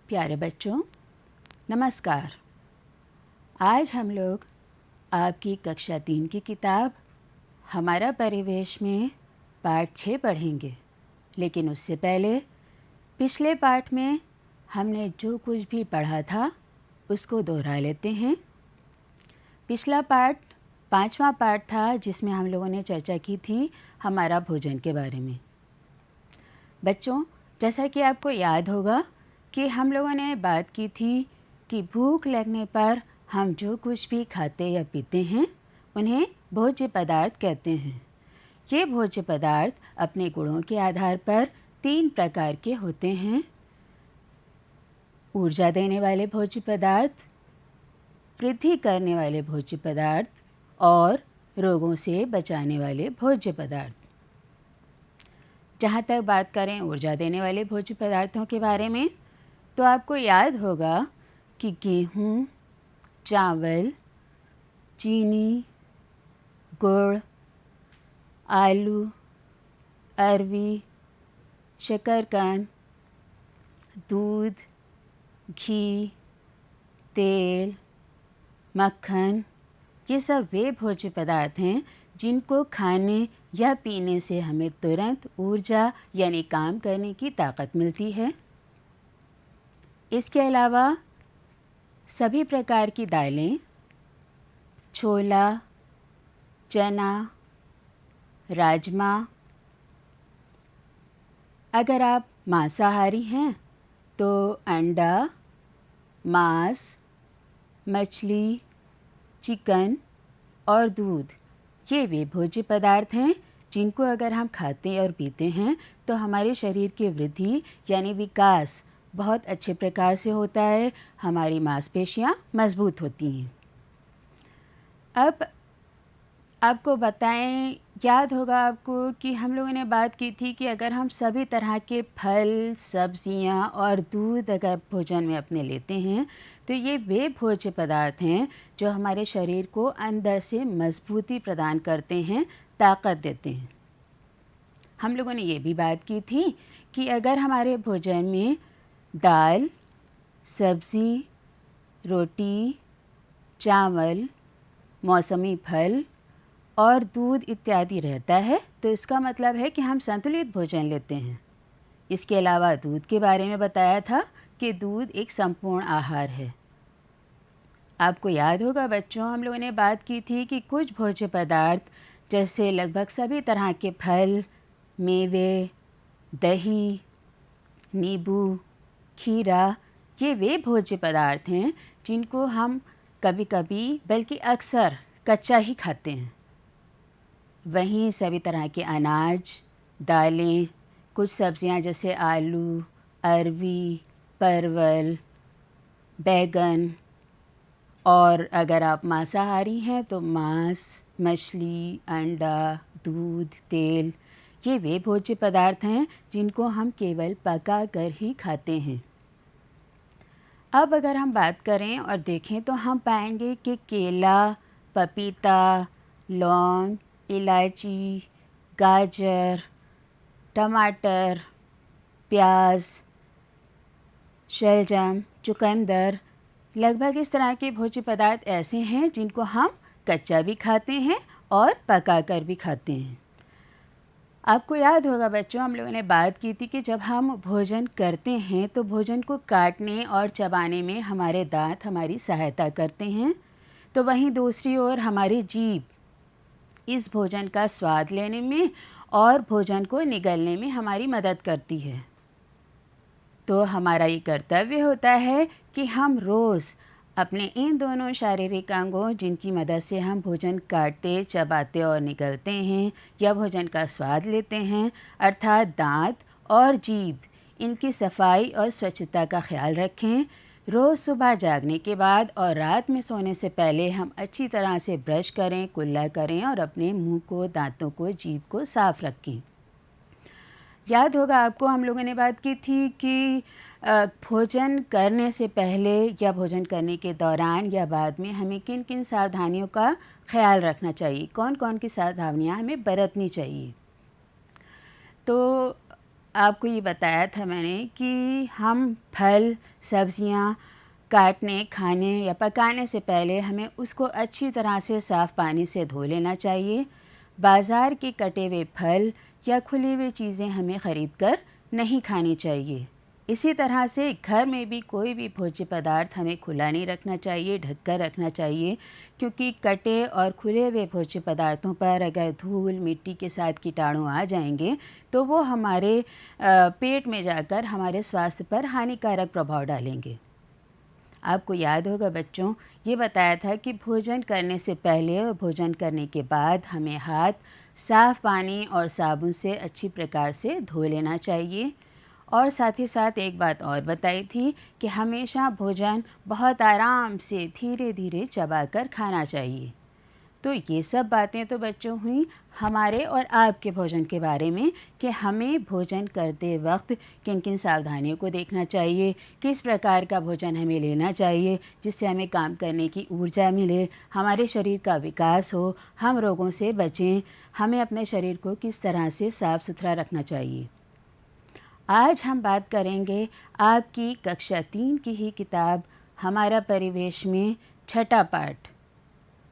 प्यारे बच्चों, नमस्कार। आज हम लोग आपकी कक्षा 3 की किताब हमारा परिवेश में पाठ 6 पढ़ेंगे। लेकिन उससे पहले पिछले पाठ में हमने जो कुछ भी पढ़ा था उसको दोहरा लेते हैं। पिछला पाठ 5वां पाठ था जिसमें हम लोगों ने चर्चा की थी हमारा भोजन के बारे में। बच्चों, जैसा कि आपको याद होगा कि हम लोगों ने बात की थी कि भूख लगने पर हम जो कुछ भी खाते या पीते हैं उन्हें भोज्य पदार्थ कहते हैं। ये भोज्य पदार्थ अपने गुणों के आधार पर 3 प्रकार के होते हैं: ऊर्जा देने वाले भोज्य पदार्थ, वृद्धि करने वाले भोज्य पदार्थ और रोगों से बचाने वाले भोज्य पदार्थ। जहाँ तक बात करें ऊर्जा देने वाले भोज्य पदार्थों के बारे में, तो आपको याद होगा कि गेहूँ, चावल, चीनी, गुड़, आलू, अरवी, शकरकंद, दूध, घी, तेल, मक्खन, ये सब वे भोज्य पदार्थ हैं जिनको खाने या पीने से हमें तुरंत ऊर्जा यानी काम करने की ताकत मिलती है। इसके अलावा सभी प्रकार की दालें, छोला, चना, राजमा। अगर आप मांसाहारी हैं तो अंडा, मांस, मछली, चिकन और दूध, ये वे भोज्य पदार्थ हैं जिनको अगर हम खाते और पीते हैं तो हमारे शरीर की वृद्धि यानी विकास बहुत अच्छे प्रकार से होता है, हमारी मांसपेशियां मजबूत होती हैं। अब आपको बताएं, याद होगा आपको कि हम लोगों ने बात की थी कि अगर हम सभी तरह के फल, सब्जियां और दूध अगर भोजन में अपने लेते हैं तो ये वे भोज्य पदार्थ हैं जो हमारे शरीर को अंदर से मजबूती प्रदान करते हैं, ताकत देते हैं। हम लोगों ने ये भी बात की थी कि अगर हमारे भोजन में दाल, सब्ज़ी, रोटी, चावल, मौसमी फल और दूध इत्यादि रहता है तो इसका मतलब है कि हम संतुलित भोजन लेते हैं। इसके अलावा दूध के बारे में बताया था कि दूध एक संपूर्ण आहार है। आपको याद होगा बच्चों, हम लोगों ने बात की थी कि कुछ भोज्य पदार्थ जैसे लगभग सभी तरह के फल, मेवे, दही, नींबू, खीरा, ये वे भोज्य पदार्थ हैं जिनको हम कभी-कभी बल्कि अक्सर कच्चा ही खाते हैं। वहीं सभी तरह के अनाज, दालें, कुछ सब्जियां जैसे आलू, अरवी, परवल, बैगन और अगर आप मांसाहारी हैं तो मांस, मछली, अंडा, दूध, तेल, ये वे भोज्य पदार्थ हैं जिनको हम केवल पका कर ही खाते हैं। अब अगर हम बात करें और देखें तो हम पाएंगे कि केला, पपीता, लौंग, इलायची, गाजर, टमाटर, प्याज, शलजम, चुकंदर, लगभग इस तरह के भोज्य पदार्थ ऐसे हैं जिनको हम कच्चा भी खाते हैं और पका कर भी खाते हैं। आपको याद होगा बच्चों, हम लोगों ने बात की थी कि जब हम भोजन करते हैं तो भोजन को काटने और चबाने में हमारे दांत हमारी सहायता करते हैं, तो वहीं दूसरी ओर हमारी जीभ इस भोजन का स्वाद लेने में और भोजन को निगलने में हमारी मदद करती है। तो हमारा ये कर्तव्य होता है कि हम रोज़ अपने इन दोनों शारीरिक अंगों जिनकी मदद से हम भोजन काटते, चबाते और निगलते हैं या भोजन का स्वाद लेते हैं, अर्थात दांत और जीभ, इनकी सफाई और स्वच्छता का ख्याल रखें। रोज़ सुबह जागने के बाद और रात में सोने से पहले हम अच्छी तरह से ब्रश करें, कुल्ला करें और अपने मुंह को, दांतों को, जीभ को साफ़ रखें। याद होगा आपको, हम लोगों ने बात की थी कि भोजन करने से पहले या भोजन करने के दौरान या बाद में हमें किन किन सावधानियों का ख्याल रखना चाहिए, कौन कौन की सावधानियां हमें बरतनी चाहिए। तो आपको ये बताया था मैंने कि हम फल, सब्जियां काटने, खाने या पकाने से पहले हमें उसको अच्छी तरह से साफ़ पानी से धो लेना चाहिए। बाज़ार के कटे हुए फल या खुली हुई चीज़ें हमें ख़रीद कर नहीं खानी चाहिए। इसी तरह से घर में भी कोई भी भोज्य पदार्थ हमें खुला नहीं रखना चाहिए, ढक कर रखना चाहिए, क्योंकि कटे और खुले हुए भोज्य पदार्थों पर अगर धूल मिट्टी के साथ कीटाणु आ जाएंगे तो वो हमारे पेट में जाकर हमारे स्वास्थ्य पर हानिकारक प्रभाव डालेंगे। आपको याद होगा बच्चों, ये बताया था कि भोजन करने से पहले और भोजन करने के बाद हमें हाथ साफ़ पानी और साबुन से अच्छी प्रकार से धो लेना चाहिए। और साथ ही साथ एक बात और बताई थी कि हमेशा भोजन बहुत आराम से धीरे धीरे चबाकर खाना चाहिए। तो ये सब बातें तो बच्चों हुई हमारे और आपके भोजन के बारे में कि हमें भोजन करते वक्त किन किन सावधानियों को देखना चाहिए, किस प्रकार का भोजन हमें लेना चाहिए जिससे हमें काम करने की ऊर्जा मिले, हमारे शरीर का विकास हो, हम रोगों से बचें, हमें अपने शरीर को किस तरह से साफ़ सुथरा रखना चाहिए। आज हम बात करेंगे आपकी कक्षा 3 की ही किताब हमारा परिवेश में छठा पाठ।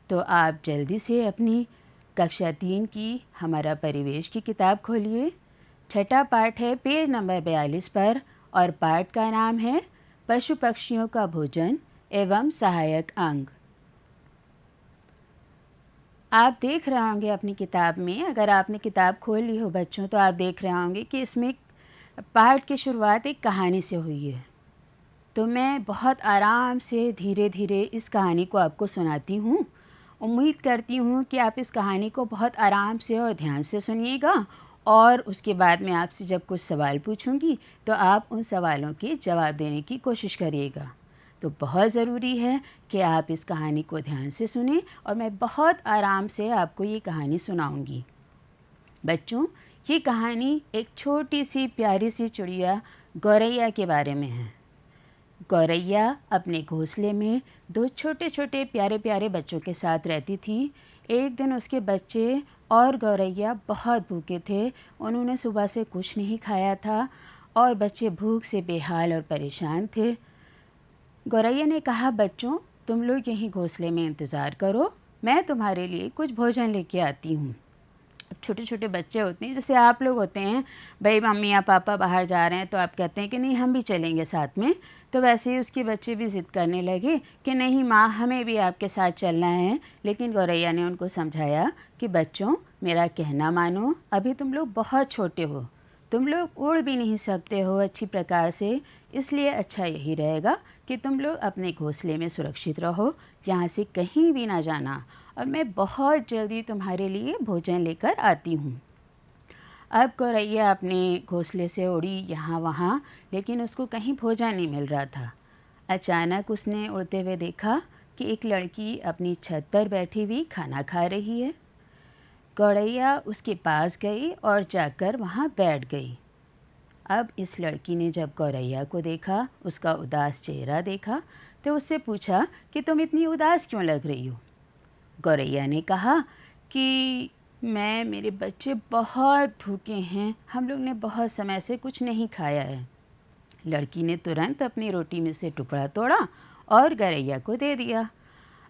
तो आप जल्दी से अपनी कक्षा 3 की हमारा परिवेश की किताब खोलिए। छठा पाठ है पेज नंबर 42 पर और पाठ का नाम है पशु पक्षियों का भोजन एवं सहायक अंग। आप देख रहे होंगे अपनी किताब में, अगर आपने किताब खोल ली हो बच्चों, तो आप देख रहे होंगे कि इसमें पाठ की शुरुआत एक कहानी से हुई है। तो मैं बहुत आराम से धीरे धीरे इस कहानी को आपको सुनाती हूँ। उम्मीद करती हूँ कि आप इस कहानी को बहुत आराम से और ध्यान से सुनिएगा और उसके बाद मैं आपसे जब कुछ सवाल पूछूंगी तो आप उन सवालों के जवाब देने की कोशिश करिएगा। तो बहुत ज़रूरी है कि आप इस कहानी को ध्यान से सुनें और मैं बहुत आराम से आपको ये कहानी सुनाऊंगी। बच्चों, ये कहानी एक छोटी सी प्यारी सी चिड़िया गौरैया के बारे में है। गौरैया अपने घोंसले में 2 छोटे छोटे प्यारे प्यारे बच्चों के साथ रहती थी। एक दिन उसके बच्चे और गौरैया बहुत भूखे थे। उन्होंने सुबह से कुछ नहीं खाया था और बच्चे भूख से बेहाल और परेशान थे। गौरैया ने कहा, बच्चों तुम लोग यहीं घोंसले में इंतज़ार करो, मैं तुम्हारे लिए कुछ भोजन लेके आती हूँ। अब छोटे छोटे बच्चे होते हैं, जैसे आप लोग होते हैं, भाई मम्मी या पापा बाहर जा रहे हैं तो आप कहते हैं कि नहीं हम भी चलेंगे साथ में। तो वैसे ही उसके बच्चे भी ज़िद करने लगे कि नहीं माँ, हमें भी आपके साथ चलना है। लेकिन गौरैया ने उनको समझाया कि बच्चों मेरा कहना मानो, अभी तुम लोग बहुत छोटे हो, तुम लोग उड़ भी नहीं सकते हो अच्छी प्रकार से, इसलिए अच्छा यही रहेगा कि तुम लोग अपने घोंसले में सुरक्षित रहो, यहाँ से कहीं भी ना जाना, और मैं बहुत जल्दी तुम्हारे लिए भोजन लेकर आती हूँ। अब गौरैया अपने घोंसले से उड़ी यहाँ वहाँ, लेकिन उसको कहीं भोजन नहीं मिल रहा था। अचानक उसने उड़ते हुए देखा कि एक लड़की अपनी छत पर बैठी हुई खाना खा रही है। गौरैया उसके पास गई और जाकर वहाँ बैठ गई। अब इस लड़की ने जब गौरैया को देखा, उसका उदास चेहरा देखा, तो उससे पूछा कि तुम इतनी उदास क्यों लग रही हो। गौरैया ने कहा कि मेरे बच्चे बहुत भूखे हैं, हम लोग ने बहुत समय से कुछ नहीं खाया है। लड़की ने तुरंत अपनी रोटी में से टुकड़ा तोड़ा और गौरैया को दे दिया।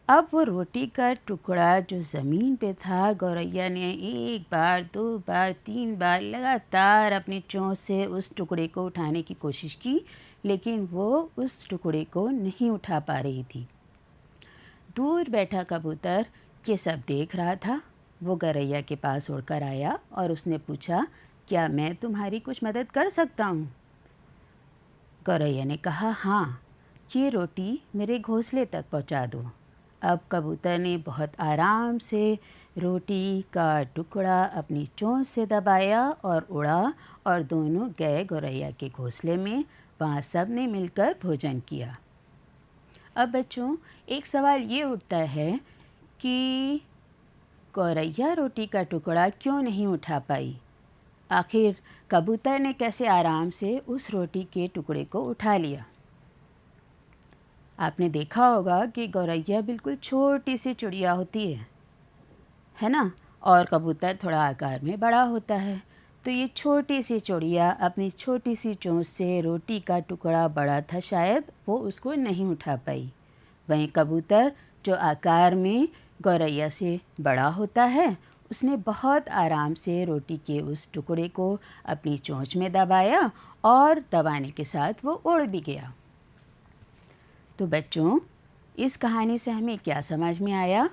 अब वो रोटी का टुकड़ा जो ज़मीन पे था, गौरैया ने 1 बार 2 बार 3 बार लगातार अपनी चोंच से उस टुकड़े को उठाने की कोशिश की, लेकिन वो उस टुकड़े को नहीं उठा पा रही थी। दूर बैठा कबूतर ये सब देख रहा था। वो गौरैया के पास उड़कर आया और उसने पूछा, क्या मैं तुम्हारी कुछ मदद कर सकता हूँ? गौरैया ने कहा, हाँ, ये रोटी मेरे घोंसले तक पहुँचा दो। अब कबूतर ने बहुत आराम से रोटी का टुकड़ा अपनी चोंच से दबाया और उड़ा और दोनों गए गौरैया के घोंसले में। वहाँ सब ने मिलकर भोजन किया। अब बच्चों, एक सवाल ये उठता है कि गौरैया रोटी का टुकड़ा क्यों नहीं उठा पाई? आखिर कबूतर ने कैसे आराम से उस रोटी के टुकड़े को उठा लिया? आपने देखा होगा कि गौरैया बिल्कुल छोटी सी चिड़िया होती है ना? और कबूतर थोड़ा आकार में बड़ा होता है। तो ये छोटी सी चिड़िया अपनी छोटी सी चोंच से रोटी का टुकड़ा बड़ा था, शायद वो उसको नहीं उठा पाई। वहीं कबूतर, जो आकार में गौरैया से बड़ा होता है, उसने बहुत आराम से रोटी के उस टुकड़े को अपनी चोंच में दबाया और दबाने के साथ वो उड़ भी गया। तो बच्चों, इस कहानी से हमें क्या समझ में आया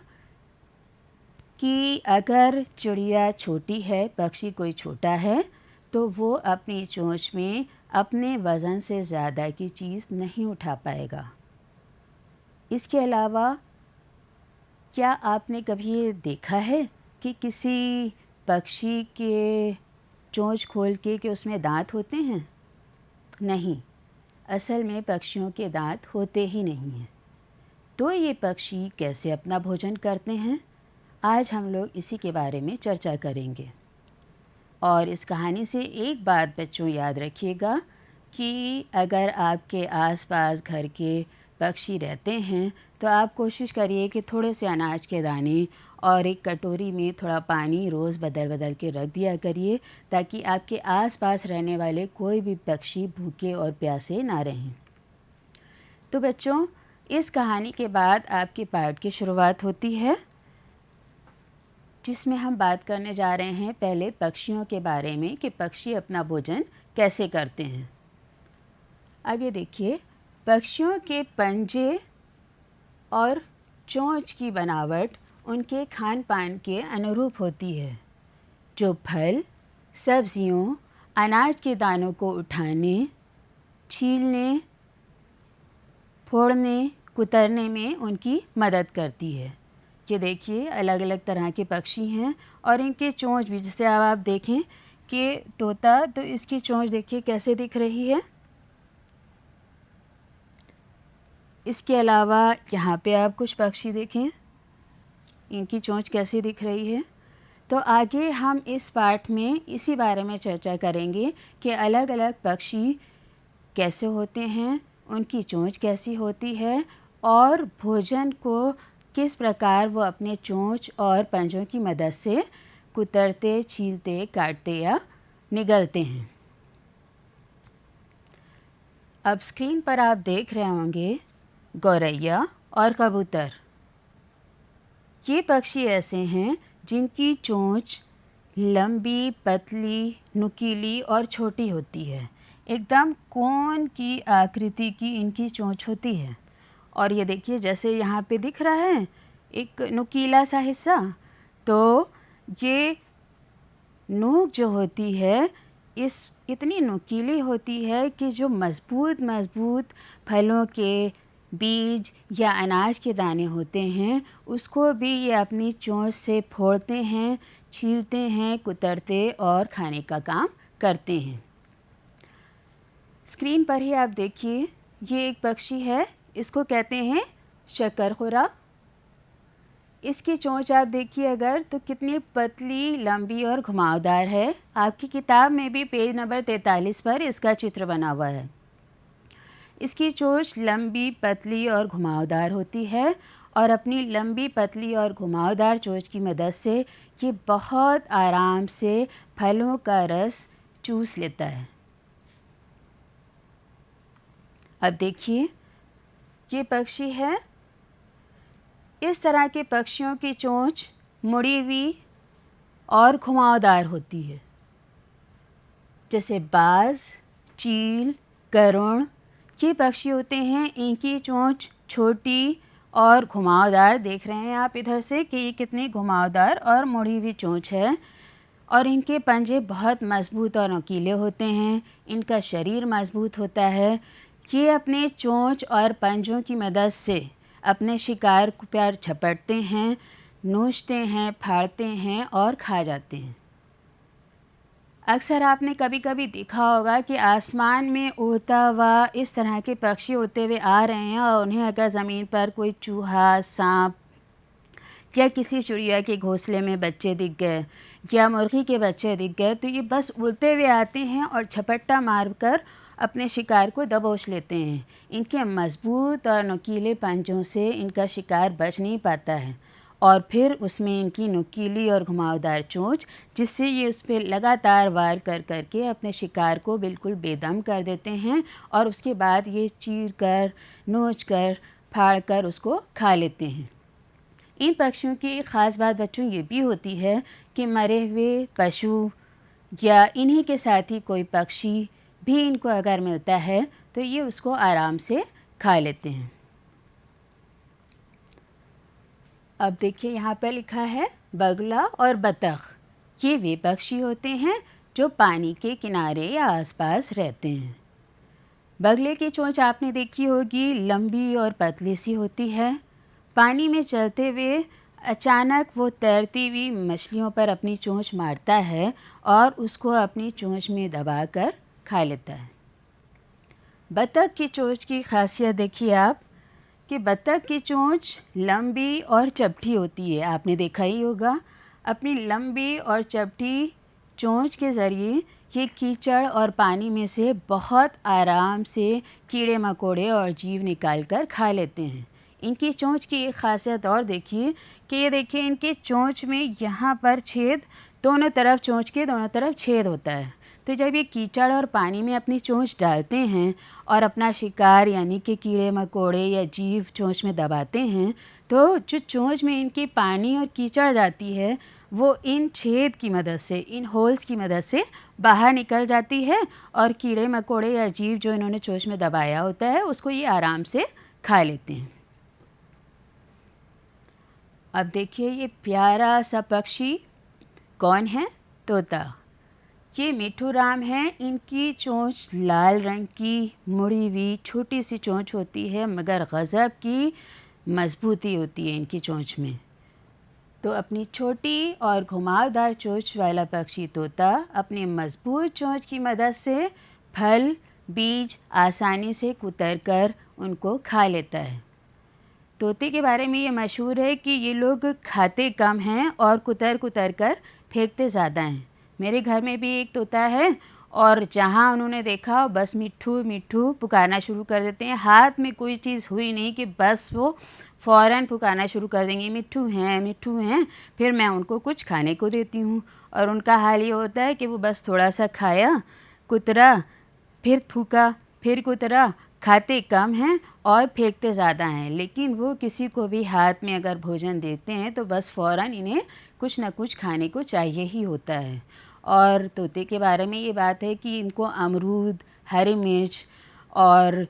कि अगर चिड़िया छोटी है, पक्षी कोई छोटा है, तो वो अपनी चोंच में अपने वज़न से ज़्यादा की चीज़ नहीं उठा पाएगा। इसके अलावा क्या आपने कभी ये देखा है कि किसी पक्षी के चोंच खोल के कि उसमें दांत होते हैं? नहीं, असल में पक्षियों के दांत होते ही नहीं हैं। तो ये पक्षी कैसे अपना भोजन करते हैं, आज हम लोग इसी के बारे में चर्चा करेंगे। और इस कहानी से एक बात बच्चों याद रखिएगा कि अगर आपके आसपास घर के पक्षी रहते हैं तो आप कोशिश करिए कि थोड़े से अनाज के दाने और एक कटोरी में थोड़ा पानी रोज़ बदल बदल के रख दिया करिए, ताकि आपके आसपास रहने वाले कोई भी पक्षी भूखे और प्यासे ना रहें। तो बच्चों, इस कहानी के बाद आपके पाठ की शुरुआत होती है, जिसमें हम बात करने जा रहे हैं पहले पक्षियों के बारे में कि पक्षी अपना भोजन कैसे करते हैं। अब ये देखिए, पक्षियों के पंजे और चोंच की बनावट उनके खान पान के अनुरूप होती है, जो फल, सब्जियों, अनाज के दानों को उठाने, छीलने, फोड़ने, कुतरने में उनकी मदद करती है। ये देखिए, अलग अलग तरह के पक्षी हैं और इनके चोंच भी, जैसे अब आप देखें कि तोता, तो इसकी चोंच देखिए कैसे दिख रही है। इसके अलावा यहाँ पे आप कुछ पक्षी देखें, इनकी चोंच कैसी दिख रही है। तो आगे हम इस पाठ में इसी बारे में चर्चा करेंगे कि अलग अलग पक्षी कैसे होते हैं, उनकी चोंच कैसी होती है और भोजन को किस प्रकार वो अपने चोंच और पंजों की मदद से कुतरते, छीलते, काटते या निगलते हैं। अब स्क्रीन पर आप देख रहे होंगे गौरैया और कबूतर। ये पक्षी ऐसे हैं जिनकी चोंच लंबी, पतली, नुकीली और छोटी होती है। एकदम कोन की आकृति की इनकी चोंच होती है। और ये देखिए, जैसे यहाँ पे दिख रहा है एक नुकीला सा हिस्सा, तो ये नोक जो होती है इतनी नुकीली होती है कि जो मज़बूत मज़बूत फलों के बीज या अनाज के दाने होते हैं, उसको भी ये अपनी चोंच से फोड़ते हैं, छीलते हैं, कुतरते और खाने का काम करते हैं। स्क्रीन पर ही आप देखिए, ये एक पक्षी है, इसको कहते हैं शकरखुरा। इसकी चोंच आप देखिए अगर, तो कितनी पतली, लंबी और घुमावदार है। आपकी किताब में भी पेज नंबर 43 पर इसका चित्र बना हुआ है। इसकी चोंच लंबी, पतली और घुमावदार होती है और अपनी लंबी, पतली और घुमावदार चोंच की मदद से ये बहुत आराम से फलों का रस चूस लेता है। अब देखिए, ये पक्षी है। इस तरह के पक्षियों की चोंच मुड़ी हुई और घुमावदार होती है। जैसे बाज, चील, गरुड़, ये पक्षी होते हैं, इनकी चोंच छोटी और घुमावदार। देख रहे हैं आप इधर से कि ये कितनी घुमावदार और मुड़ी हुई चोंच है। और इनके पंजे बहुत मज़बूत और नुकीले होते हैं। इनका शरीर मज़बूत होता है। ये अपने चोंच और पंजों की मदद से अपने शिकार पर झपटते हैं, नोचते हैं, फाड़ते हैं और खा जाते हैं। अक्सर आपने कभी कभी देखा होगा कि आसमान में उड़ता हुआ इस तरह के पक्षी उड़ते हुए आ रहे हैं और उन्हें अगर ज़मीन पर कोई चूहा, सांप या किसी चिड़िया के घोंसले में बच्चे दिख गए या मुर्गी के बच्चे दिख गए, तो ये बस उड़ते हुए आते हैं और झपट्टा मारकर अपने शिकार को दबोच लेते हैं। इनके मज़बूत और नुकीले पंजों से इनका शिकार बच नहीं पाता है और फिर उसमें इनकी नुकीली और घुमावदार चोंच, जिससे ये उस पर लगातार वार कर के अपने शिकार को बिल्कुल बेदम कर देते हैं और उसके बाद ये चीर कर, नोच कर, फाड़ कर उसको खा लेते हैं। इन पक्षियों की एक ख़ास बात बच्चों ये भी होती है कि मरे हुए पशु या इन्हीं के साथ ही कोई पक्षी भी इनको अगर मिलता है तो ये उसको आराम से खा लेते हैं। अब देखिए यहाँ पर लिखा है बगुला और बतख। ये वे पक्षी होते हैं जो पानी के किनारे या आसपास रहते हैं। बगले की चोंच आपने देखी होगी, लंबी और पतली सी होती है। पानी में चलते हुए अचानक वो तैरती हुई मछलियों पर अपनी चोंच मारता है और उसको अपनी चोंच में दबाकर खा लेता है। बतख की चोंच की खासियत देखिए आप कि बतख की चोंच लंबी और चपटी होती है। आपने देखा ही होगा, अपनी लंबी और चपटी चोंच के ज़रिए ये कीचड़ और पानी में से बहुत आराम से कीड़े मकोड़े और जीव निकाल कर खा लेते हैं। इनकी चोंच की एक ख़ासियत और देखिए कि ये देखिए इनकी चोंच में यहाँ पर छेद, दोनों तरफ चोंच के दोनों तरफ छेद होता है। तो जब ये कीचड़ और पानी में अपनी चोंच डालते हैं और अपना शिकार यानी कि कीड़े मकोड़े या जीव चोंच में दबाते हैं, तो जो चोंच में इनकी पानी और कीचड़ जाती है वो इन छेद की मदद से, इन होल्स की मदद से बाहर निकल जाती है और कीड़े मकोड़े या जीव जो इन्होंने चोंच में दबाया होता है उसको ये आराम से खा लेते हैं। अब देखिए ये प्यारा सा पक्षी कौन है? तोता। ये मिठू राम हैं। इनकी चोंच लाल रंग की मुड़ी हुई छोटी सी चोंच होती है, मगर गज़ब की मज़बूती होती है इनकी चोंच में। तो अपनी छोटी और घुमावदार चोंच वाला पक्षी तोता अपनी मज़बूत चोंच की मदद से फल, बीज आसानी से कुतर कर उनको खा लेता है। तोते के बारे में ये मशहूर है कि ये लोग खाते कम हैं और कुतर कर फेंकते ज़्यादा हैं। मेरे घर में भी एक तोता है और जहाँ उन्होंने देखा बस मिट्ठू मिट्ठू पुकारना शुरू कर देते हैं। हाथ में कोई चीज़ हुई नहीं कि बस वो फ़ौरन पुकारना शुरू कर देंगे, मिट्ठू हैं मिट्ठू हैं। फिर मैं उनको कुछ खाने को देती हूँ और उनका हाल ये होता है कि वो बस थोड़ा सा खाया, कुतरा, फिर थूका, फिर कुतरा, खाते कम हैं और फेंकते ज़्यादा हैं। लेकिन वो किसी को भी हाथ में अगर भोजन देते हैं तो बस फ़ौरन इन्हें कुछ न कुछ खाने को चाहिए ही होता है। और तोते के बारे में ये बात है कि इनको अमरूद, हरी मिर्च और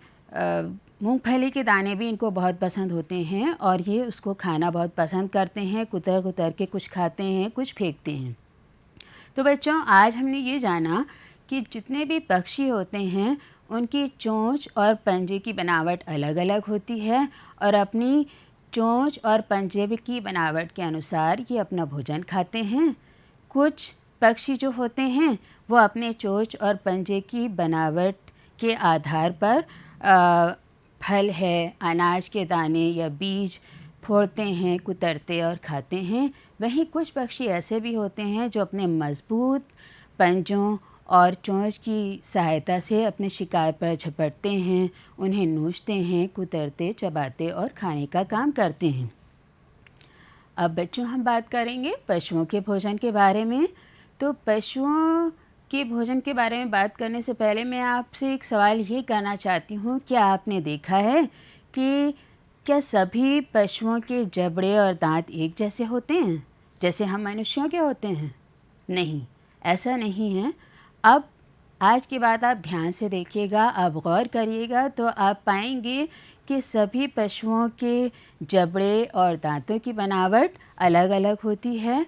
मूंगफली के दाने भी इनको बहुत पसंद होते हैं और ये उसको खाना बहुत पसंद करते हैं। कुतर के कुछ खाते हैं, कुछ फेंकते हैं। तो बच्चों, आज हमने ये जाना कि जितने भी पक्षी होते हैं उनकी चोंच और पंजे की बनावट अलग अलग होती है और अपनी चोंच और पंजे की बनावट के अनुसार ये अपना भोजन खाते हैं। कुछ पक्षी जो होते हैं वो अपने चोंच और पंजे की बनावट के आधार पर फल है, अनाज के दाने या बीज फोड़ते हैं, कुतरते और खाते हैं। वहीं कुछ पक्षी ऐसे भी होते हैं जो अपने मज़बूत पंजों और चोंच की सहायता से अपने शिकार पर झपटते हैं, उन्हें नोचते हैं, कुतरते, चबाते और खाने का काम करते हैं। अब बच्चों हम बात करेंगे पशुओं के भोजन के बारे में। तो पशुओं के भोजन के बारे में बात करने से पहले मैं आपसे एक सवाल ये करना चाहती हूँ, क्या आपने देखा है कि क्या सभी पशुओं के जबड़े और दांत एक जैसे होते हैं जैसे हम मनुष्यों के होते हैं? नहीं, ऐसा नहीं है। अब आज की बात आप ध्यान से देखिएगा, आप गौर करिएगा तो आप पाएंगे कि सभी पशुओं के जबड़े और दांतों की बनावट अलग अलग होती है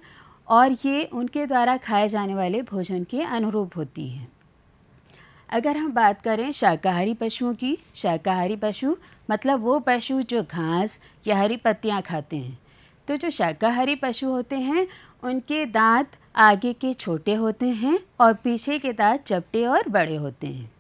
और ये उनके द्वारा खाए जाने वाले भोजन के अनुरूप होती है। अगर हम बात करें शाकाहारी पशुओं की, शाकाहारी पशु मतलब वो पशु जो घास या हरी पत्तियां खाते हैं। तो जो शाकाहारी पशु होते हैं उनके दांत आगे के छोटे होते हैं और पीछे के दांत चपटे और बड़े होते हैं।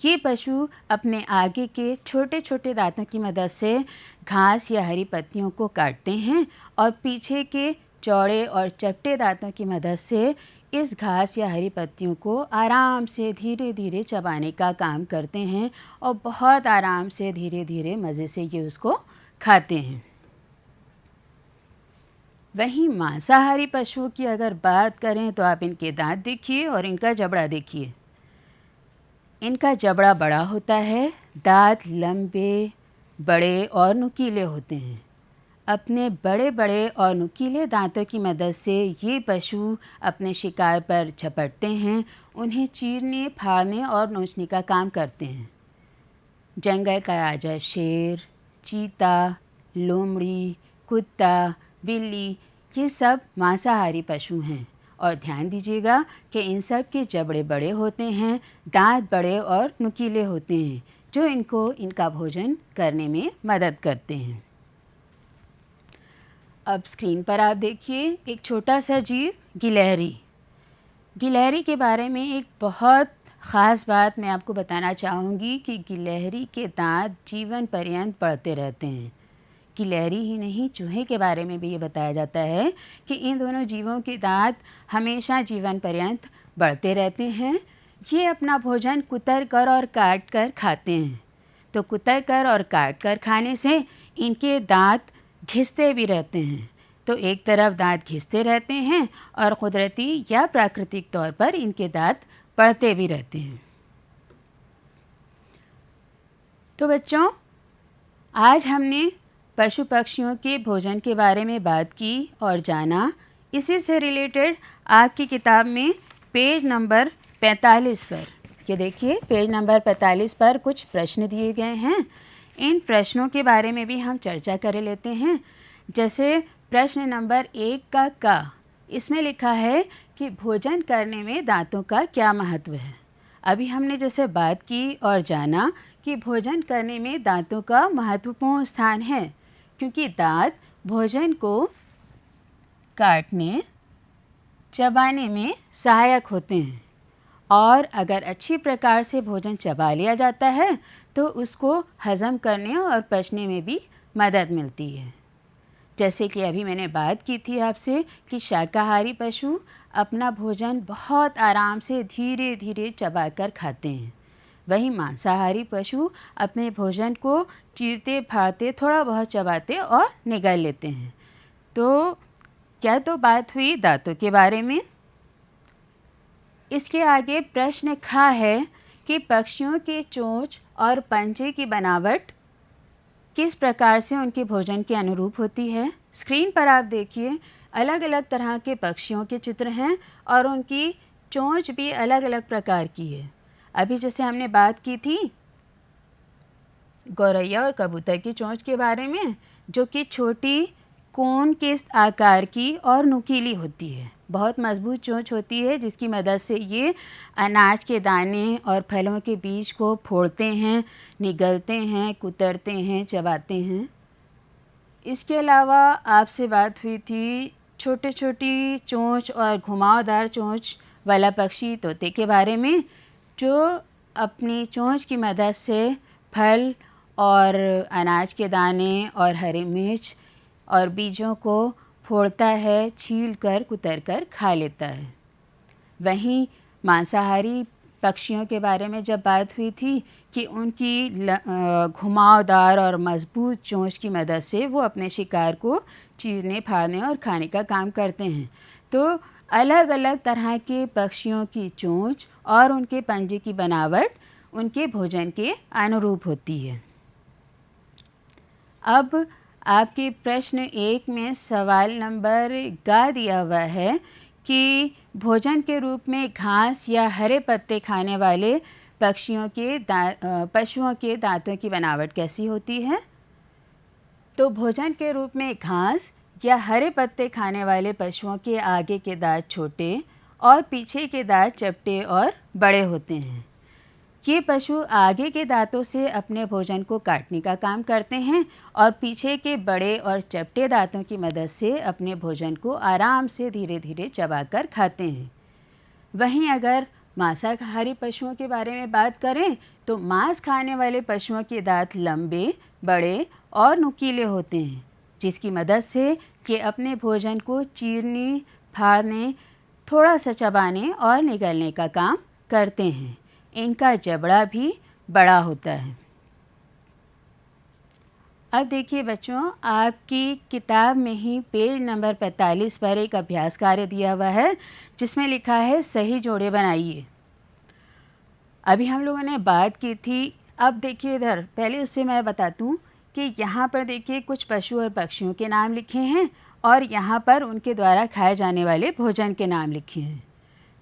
ये पशु अपने आगे के छोटे छोटे दांतों की मदद से घास या हरी पत्तियों को काटते हैं और पीछे के चौड़े और चपटे दांतों की मदद से इस घास या हरी पत्तियों को आराम से धीरे धीरे चबाने का काम करते हैं और बहुत आराम से धीरे धीरे मज़े से ये उसको खाते हैं। वहीं मांसाहारी पशुओं की अगर बात करें तो आप इनके दांत देखिए और इनका जबड़ा देखिए। इनका जबड़ा बड़ा होता है, दांत लंबे, बड़े और नुकीले होते हैं। अपने बड़े बड़े और नुकीले दांतों की मदद से ये पशु अपने शिकार पर झपटते हैं, उन्हें चीरने, फाड़ने और नोचने का काम करते हैं। जंगल का राजा शेर, चीता, लोमड़ी, कुत्ता, बिल्ली, ये सब मांसाहारी पशु हैं। और ध्यान दीजिएगा कि इन सब के जबड़े बड़े होते हैं, दांत बड़े और नुकीले होते हैं, जो इनको इनका भोजन करने में मदद करते हैं। अब स्क्रीन पर आप देखिए एक छोटा सा जीव गिलहरी। गिलहरी के बारे में एक बहुत ख़ास बात मैं आपको बताना चाहूँगी कि गिलहरी के दांत जीवन पर्यंत बढ़ते रहते हैं। गिलहरी ही नहीं, चूहे के बारे में भी ये बताया जाता है कि इन दोनों जीवों के दांत हमेशा जीवन पर्यंत बढ़ते रहते हैं। ये अपना भोजन कुतर कर और काट कर खाते हैं। तो कुतर कर और काट कर खाने से इनके दांत घिसते भी रहते हैं। तो एक तरफ दांत घिसते रहते हैं और कुदरती या प्राकृतिक तौर पर इनके दांत बढ़ते भी रहते हैं। तो बच्चों, आज हमने पशु पक्षियों के भोजन के बारे में बात की और जाना। इसी से रिलेटेड आपकी किताब में पेज नंबर 45 पर, ये देखिए पेज नंबर 45 पर कुछ प्रश्न दिए गए हैं। इन प्रश्नों के बारे में भी हम चर्चा कर लेते हैं। जैसे प्रश्न नंबर 1 का इसमें लिखा है कि भोजन करने में दांतों का क्या महत्व है। अभी हमने जैसे बात की और जाना कि भोजन करने में दांतों का महत्वपूर्ण स्थान है, क्योंकि दांत भोजन को काटने, चबाने में सहायक होते हैं और अगर अच्छी प्रकार से भोजन चबा लिया जाता है तो उसको हज़म करने और पचने में भी मदद मिलती है। जैसे कि अभी मैंने बात की थी आपसे कि शाकाहारी पशु अपना भोजन बहुत आराम से धीरे धीरे चबाकर खाते हैं। वहीं मांसाहारी पशु अपने भोजन को चीरते फाड़ते, थोड़ा बहुत चबाते और निगल लेते हैं। तो क्या तो बात हुई दांतों के बारे में। इसके आगे प्रश्न खा है कि पक्षियों के चोंच और पंजे की बनावट किस प्रकार से उनके भोजन के अनुरूप होती है। स्क्रीन पर आप देखिए अलग अलग तरह के पक्षियों के चित्र हैं और उनकी चोंच भी अलग अलग प्रकार की है। अभी जैसे हमने बात की थी गौरैया और कबूतर की चोंच के बारे में, जो कि छोटी कोन के आकार की और नुकीली होती है। बहुत मजबूत चोंच होती है जिसकी मदद से ये अनाज के दाने और फलों के बीज को फोड़ते हैं, निगलते हैं, कुतरते हैं, चबाते हैं। इसके अलावा आपसे बात हुई थी छोटे छोटी चोंच और घुमावदार चोंच वाला पक्षी तोते के बारे में, जो अपनी चोंच की मदद से फल और अनाज के दाने और हरी मिर्च और बीजों को फोड़ता है, छील कर कुतर कर खा लेता है। वहीं मांसाहारी पक्षियों के बारे में जब बात हुई थी कि उनकी घुमावदार और मजबूत चोंच की मदद से वो अपने शिकार को चीरने, फाड़ने और खाने का काम करते हैं। तो अलग अलग तरह के पक्षियों की चोंच और उनके पंजे की बनावट उनके भोजन के अनुरूप होती है। अब आपके प्रश्न 1 में सवाल नंबर गा दिया हुआ है कि भोजन के रूप में घास या हरे पत्ते खाने वाले पशुओं के दांतों की बनावट कैसी होती है। तो भोजन के रूप में घास या हरे पत्ते खाने वाले पशुओं के आगे के दांत छोटे और पीछे के दांत चपटे और बड़े होते हैं। ये पशु आगे के दांतों से अपने भोजन को काटने का काम करते हैं और पीछे के बड़े और चपटे दांतों की मदद से अपने भोजन को आराम से धीरे धीरे चबाकर खाते हैं। वहीं अगर मांसाहारी पशुओं के बारे में बात करें तो मांस खाने वाले पशुओं के दांत लंबे, बड़े और नुकीले होते हैं, जिसकी मदद से ये अपने भोजन को चीरने, फाड़ने, थोड़ा सा चबाने और निगलने का काम करते हैं। इनका जबड़ा भी बड़ा होता है। अब देखिए बच्चों, आपकी किताब में ही पेज नंबर 45 पर एक अभ्यास कार्य दिया हुआ है जिसमें लिखा है सही जोड़े बनाइए। अभी हम लोगों ने बात की थी, अब देखिए इधर, पहले उससे मैं बता दूँ कि यहाँ पर देखिए कुछ पशु और पक्षियों के नाम लिखे हैं और यहाँ पर उनके द्वारा खाए जाने वाले भोजन के नाम लिखे हैं।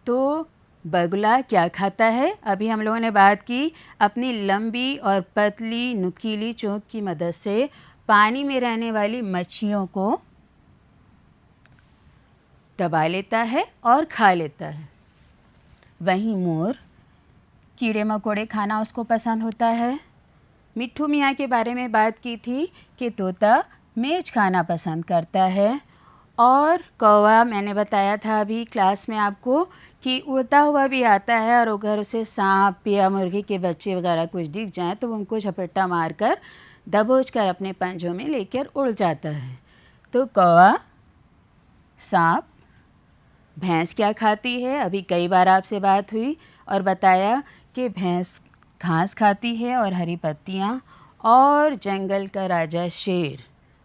तो बगुला क्या खाता है? अभी हम लोगों ने बात की, अपनी लंबी और पतली नुकीली चोंच की मदद से पानी में रहने वाली मछलियों को दबा लेता है और खा लेता है। वहीं मोर, कीड़े मकोड़े खाना उसको पसंद होता है। मिट्ठू मियाँ के बारे में बात की थी कि तोता मिर्च खाना पसंद करता है। और कौवा, मैंने बताया था अभी क्लास में आपको कि उड़ता हुआ भी आता है और अगर उसे सांप या मुर्गी के बच्चे वगैरह कुछ दिख जाएं तो उनको झपट्टा मारकर दबोचकर अपने पंजों में लेकर उड़ जाता है। तो कौवा, सांप, भैंस क्या खाती है? अभी कई बार आपसे बात हुई और बताया कि भैंस घास खाती है और हरी पत्तियाँ। और जंगल का राजा शेर,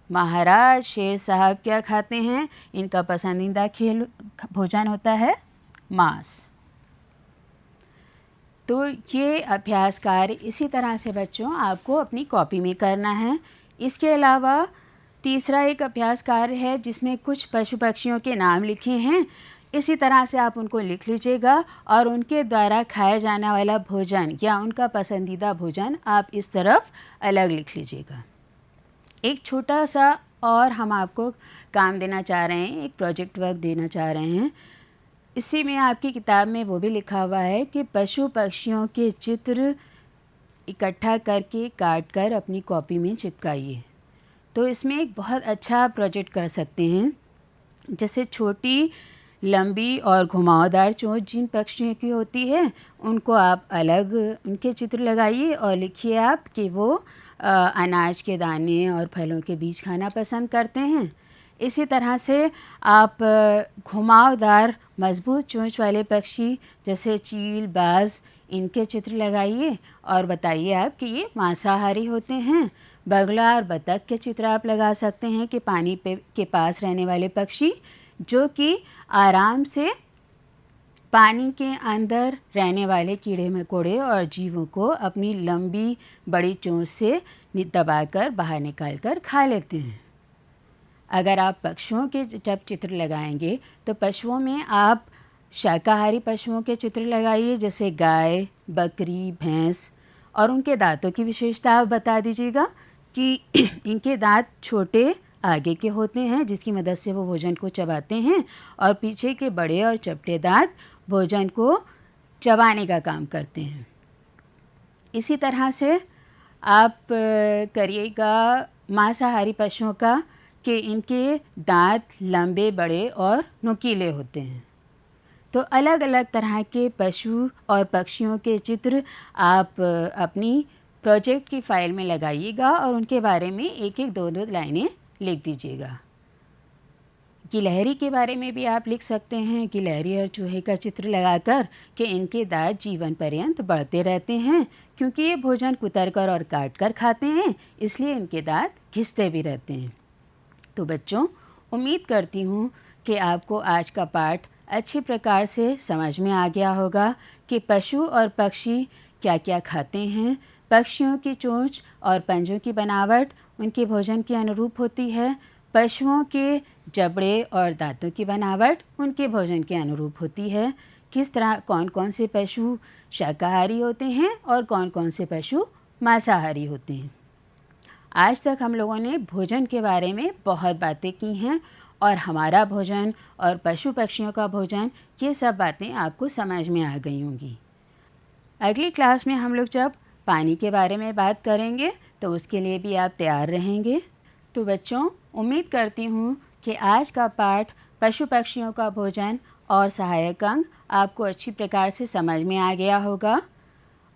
महाराज शेर साहब क्या खाते हैं? इनका पसंदीदा भोजन होता है मांस। तो ये अभ्यास कार्य इसी तरह से बच्चों आपको अपनी कॉपी में करना है। इसके अलावा तीसरा एक अभ्यास कार्य है जिसमें कुछ पशु पक्षियों के नाम लिखे हैं। इसी तरह से आप उनको लिख लीजिएगा और उनके द्वारा खाया जाने वाला भोजन या उनका पसंदीदा भोजन आप इस तरफ अलग लिख लीजिएगा। एक छोटा सा और हम आपको काम देना चाह रहे हैं, एक प्रोजेक्ट वर्क देना चाह रहे हैं। इसी में आपकी किताब में वो भी लिखा हुआ है कि पशु पक्षियों के चित्र इकट्ठा करके काट कर अपनी कॉपी में चिपकाइए। तो इसमें एक बहुत अच्छा प्रोजेक्ट कर सकते हैं। जैसे छोटी, लंबी और घुमावदार चोंच जिन पक्षियों की होती है उनको आप अलग उनके चित्र लगाइए और लिखिए आप कि वो अनाज के दाने और फलों के बीज खाना पसंद करते हैं। इसी तरह से आप घुमावदार मजबूत चोंच वाले पक्षी जैसे चील, बाज, इनके चित्र लगाइए और बताइए आप कि ये मांसाहारी होते हैं। बगुला और बतख के चित्र आप लगा सकते हैं कि पानी के पास रहने वाले पक्षी जो कि आराम से पानी के अंदर रहने वाले कीड़े मकोड़े और जीवों को अपनी लंबी बड़ी चोंच से दबाकर बाहर निकालकर खा लेते हैं। अगर आप पशुओं के जब चित्र लगाएंगे तो पशुओं में आप शाकाहारी पशुओं के चित्र लगाइए जैसे गाय, बकरी, भैंस, और उनके दांतों की विशेषता आप बता दीजिएगा कि इनके दांत छोटे आगे के होते हैं जिसकी मदद से वो भोजन को चबाते हैं और पीछे के बड़े और चपटे दांत भोजन को चबाने का काम करते हैं। इसी तरह से आप करिएगा मांसाहारी पशुओं का कि इनके दांत लंबे, बड़े और नुकीले होते हैं। तो अलग अलग तरह के पशु और पक्षियों के चित्र आप अपनी प्रोजेक्ट की फ़ाइल में लगाइएगा और उनके बारे में एक एक दो दो लाइनें लिख दीजिएगा। गिलहरी के बारे में भी आप लिख सकते हैं, गिलहरी और चूहे का चित्र लगाकर कि इनके दांत जीवन पर्यंत बढ़ते रहते हैं क्योंकि ये भोजन कुतर कर और काट कर खाते हैं, इसलिए इनके दांत घिसते भी रहते हैं। तो बच्चों, उम्मीद करती हूँ कि आपको आज का पाठ अच्छी प्रकार से समझ में आ गया होगा कि पशु और पक्षी क्या क्या खाते हैं। पक्षियों की चोंच और पंजों की बनावट उनके भोजन के अनुरूप होती है। पशुओं के जबड़े और दांतों की बनावट उनके भोजन के अनुरूप होती है। किस तरह कौन कौन से पशु शाकाहारी होते हैं और कौन कौन से पशु मांसाहारी होते हैं। आज तक हम लोगों ने भोजन के बारे में बहुत बातें की हैं और हमारा भोजन और पशु पक्षियों का भोजन, ये सब बातें आपको समझ में आ गई होंगी। अगली क्लास में हम लोग जब पानी के बारे में बात करेंगे तो उसके लिए भी आप तैयार रहेंगे। तो बच्चों, उम्मीद करती हूँ कि आज का पाठ पशु पक्षियों का भोजन और सहायक अंग आपको अच्छी प्रकार से समझ में आ गया होगा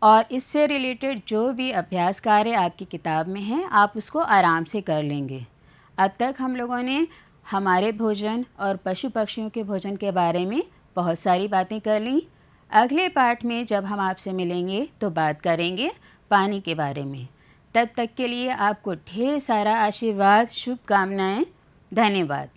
और इससे रिलेटेड जो भी अभ्यास कार्य आपकी किताब में है आप उसको आराम से कर लेंगे। अब तक हम लोगों ने हमारे भोजन और पशु पक्षियों के भोजन के बारे में बहुत सारी बातें कर लीं। अगले पाठ में जब हम आपसे मिलेंगे तो बात करेंगे पानी के बारे में। तब तक के लिए आपको ढेर सारा आशीर्वाद, शुभकामनाएं। धन्यवाद।